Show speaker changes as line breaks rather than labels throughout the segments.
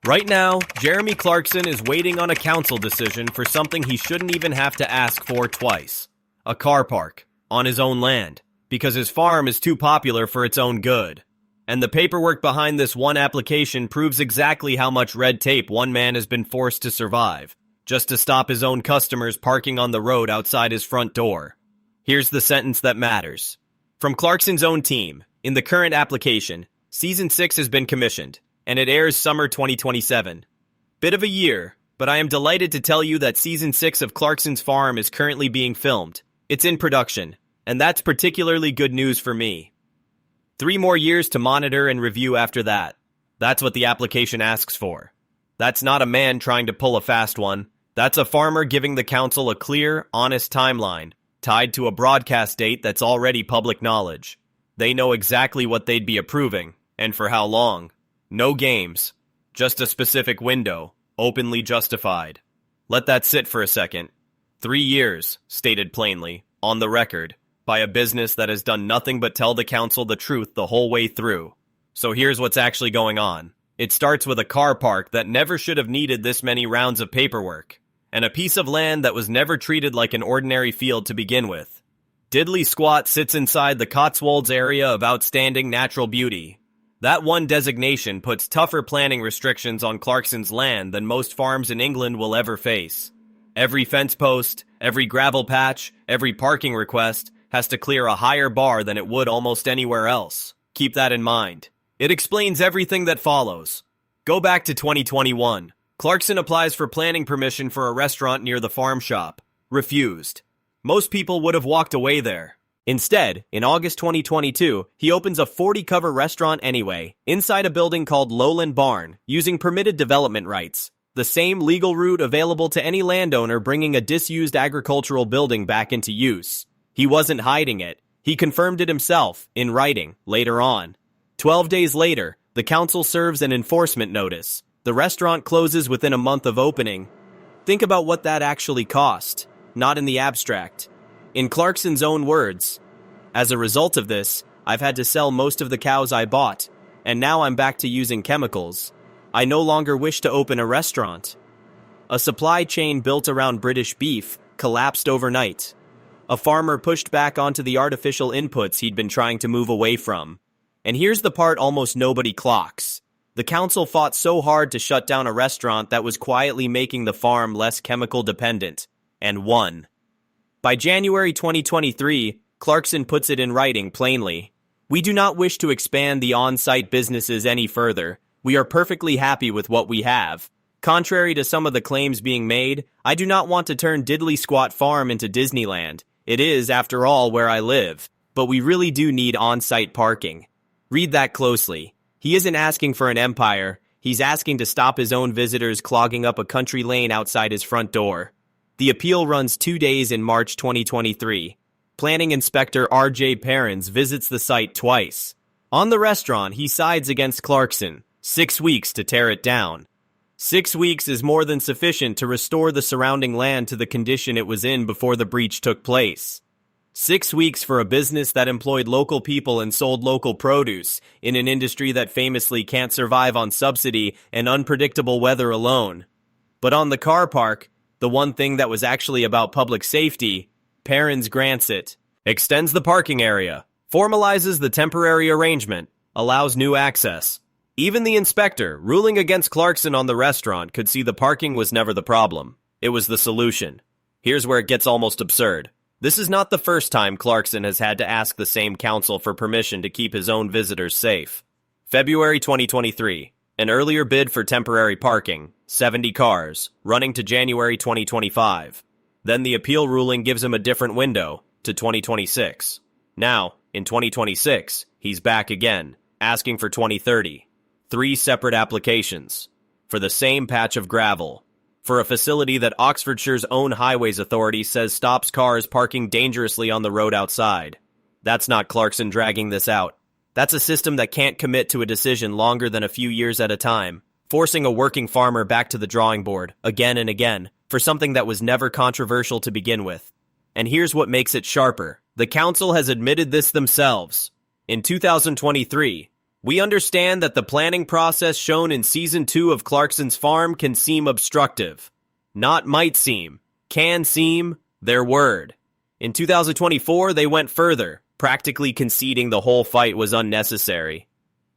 Right now, Jeremy Clarkson is waiting on a council decision for something he shouldn't even have to ask for twice. A car park, on his own land, because his farm is too popular for its own good. And the paperwork behind this one application proves exactly how much red tape one man has been forced to survive, just to stop his own customers parking on the road outside his front door. Here's the sentence that matters. From Clarkson's own team, in the current application, Season 6 has been commissioned, and it airs summer 2027. Bit of a year, but I am delighted to tell you that Season 6 of Clarkson's Farm is currently being filmed. It's in production, and that's particularly good news for me. 3 more years to monitor and review after that. That's what the application asks for. That's not a man trying to pull a fast one. That's a farmer giving the council a clear, honest timeline, tied to a broadcast date that's already public knowledge. They know exactly what they'd be approving, and for how long. No games. Just a specific window, openly justified. Let that sit for a second. 3 years, stated plainly, on the record, by a business that has done nothing but tell the council the truth the whole way through. So here's what's actually going on. It starts with a car park that never should have needed this many rounds of paperwork, and a piece of land that was never treated like an ordinary field to begin with. Diddley Squat sits inside the Cotswolds area of outstanding natural beauty. That one designation puts tougher planning restrictions on Clarkson's land than most farms in England will ever face. Every fence post, every gravel patch, every parking request has to clear a higher bar than it would almost anywhere else. Keep that in mind. It explains everything that follows. Go back to 2021. Clarkson applies for planning permission for a restaurant near the farm shop. Refused. Most people would have walked away there. Instead, in August 2022, he opens a 40-cover restaurant anyway, inside a building called Lowland Barn, using permitted development rights. The same legal route available to any landowner bringing a disused agricultural building back into use. He wasn't hiding it. He confirmed it himself, in writing, later on. 12 days later, the council serves an enforcement notice. The restaurant closes within a month of opening. Think about what that actually cost, not in the abstract. In Clarkson's own words, as a result of this, I've had to sell most of the cows I bought, and now I'm back to using chemicals. I no longer wish to open a restaurant. A supply chain built around British beef collapsed overnight. A farmer pushed back onto the artificial inputs he'd been trying to move away from. And here's the part almost nobody clocks. The council fought so hard to shut down a restaurant that was quietly making the farm less chemical dependent, and won. By January 2023, Clarkson puts it in writing plainly. We do not wish to expand the on-site businesses any further. We are perfectly happy with what we have. Contrary to some of the claims being made, I do not want to turn Diddley Squat Farm into Disneyland. It is, after all, where I live. But we really do need on-site parking. Read that closely. He isn't asking for an empire. He's asking to stop his own visitors clogging up a country lane outside his front door. The appeal runs 2 days in March 2023. Planning Inspector R.J. Perrins visits the site twice. On the restaurant, he sides against Clarkson. 6 weeks to tear it down. 6 weeks is more than sufficient to restore the surrounding land to the condition it was in before the breach took place. 6 weeks for a business that employed local people and sold local produce in an industry that famously can't survive on subsidy and unpredictable weather alone. But on the car park, the one thing that was actually about public safety, Perrins grants it. Extends the parking area, formalizes the temporary arrangement, allows new access. Even the inspector, ruling against Clarkson on the restaurant, could see the parking was never the problem. It was the solution. Here's where it gets almost absurd. This is not the first time Clarkson has had to ask the same council for permission to keep his own visitors safe. February 2023. An earlier bid for temporary parking, 70 cars, running to January 2025. Then the appeal ruling gives him a different window, to 2026. Now, in 2026, he's back again, asking for 2030. 3 separate applications. For the same patch of gravel. For a facility that Oxfordshire's own highways authority says stops cars parking dangerously on the road outside. That's not Clarkson dragging this out. That's a system that can't commit to a decision longer than a few years at a time, forcing a working farmer back to the drawing board, again and again, for something that was never controversial to begin with. And here's what makes it sharper. The council has admitted this themselves. In 2023, We understand that the planning process shown in Season 2 of Clarkson's farm can seem obstructive. Not might seem, can seem, their word. In 2024, they went further, practically conceding the whole fight was unnecessary.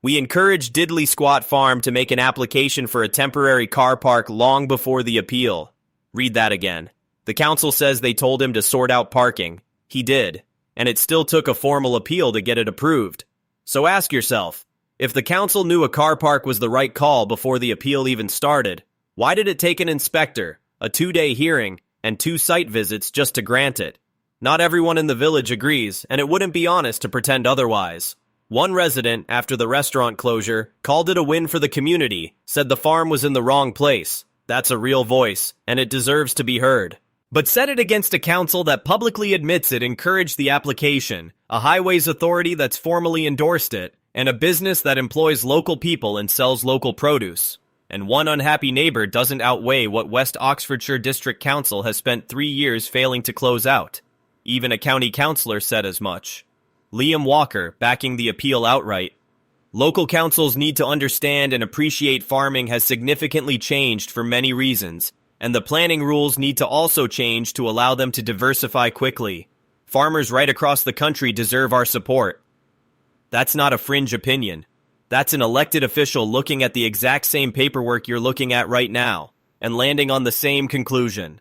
We encouraged Diddley Squat Farm to make an application for a temporary car park long before the appeal. Read that again. The council says they told him to sort out parking. He did, and it still took a formal appeal to get it approved. So ask yourself, if the council knew a car park was the right call before the appeal even started, why did it take an inspector, a 2-day hearing, and 2 site visits just to grant it? Not everyone in the village agrees, and it wouldn't be honest to pretend otherwise. One resident, after the restaurant closure, called it a win for the community, said the farm was in the wrong place. That's a real voice, and it deserves to be heard. But set it against a council that publicly admits it encouraged the application, a highways authority that's formally endorsed it, and a business that employs local people and sells local produce. And one unhappy neighbor doesn't outweigh what West Oxfordshire District Council has spent 3 years failing to close out. Even a county councillor said as much. Liam Walker, backing the appeal outright. Local councils need to understand and appreciate farming has significantly changed for many reasons, and the planning rules need to also change to allow them to diversify quickly. Farmers right across the country deserve our support. That's not a fringe opinion. That's an elected official looking at the exact same paperwork you're looking at right now, and landing on the same conclusion.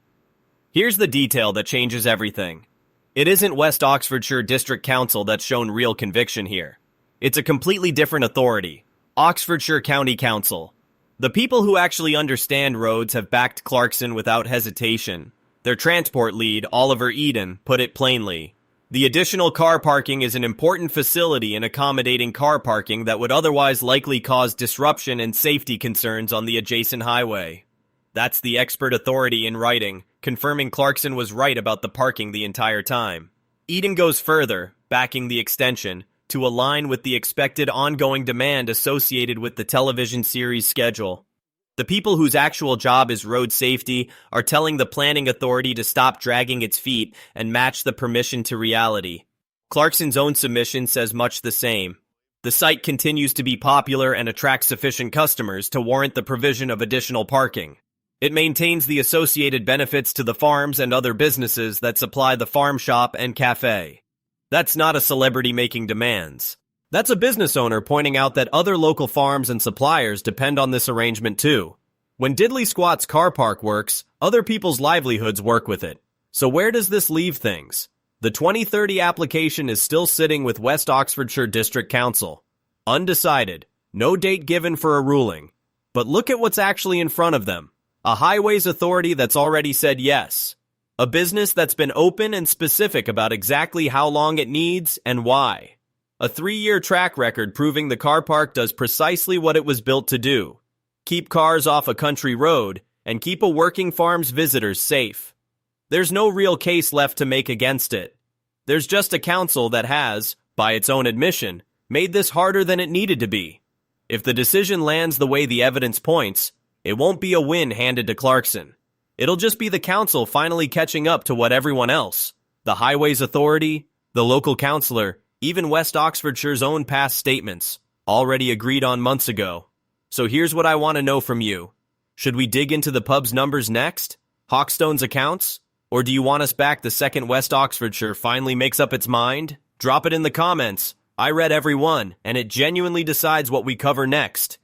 Here's the detail that changes everything. It isn't West Oxfordshire District Council that's shown real conviction here. It's a completely different authority, Oxfordshire County Council. The people who actually understand roads have backed Clarkson without hesitation. Their transport lead, Oliver Eden, put it plainly. The additional car parking is an important facility in accommodating car parking that would otherwise likely cause disruption and safety concerns on the adjacent highway. That's the expert authority in writing, confirming Clarkson was right about the parking the entire time. Eden goes further, backing the extension, to align with the expected ongoing demand associated with the television series schedule. The people whose actual job is road safety are telling the planning authority to stop dragging its feet and match the permission to reality. Clarkson's own submission says much the same. The site continues to be popular and attracts sufficient customers to warrant the provision of additional parking. It maintains the associated benefits to the farms and other businesses that supply the farm shop and cafe. That's not a celebrity making demands. That's a business owner pointing out that other local farms and suppliers depend on this arrangement too. When Diddley Squat's car park works, other people's livelihoods work with it. So where does this leave things? The 2030 application is still sitting with West Oxfordshire District Council. Undecided. No date given for a ruling. But look at what's actually in front of them. A highways authority that's already said yes. A business that's been open and specific about exactly how long it needs and why. A 3-year track record proving the car park does precisely what it was built to do. Keep cars off a country road and keep a working farm's visitors safe. There's no real case left to make against it. There's just a council that has, by its own admission, made this harder than it needed to be. If the decision lands the way the evidence points, it won't be a win handed to Clarkson. It'll just be the council finally catching up to what everyone else, the highways authority, the local councillor, even West Oxfordshire's own past statements, already agreed on months ago. So here's what I want to know from you. Should we dig into the pub's numbers next? Hawkstone's accounts? Or do you want us back the second West Oxfordshire finally makes up its mind? Drop it in the comments. I read every one, and it genuinely decides what we cover next.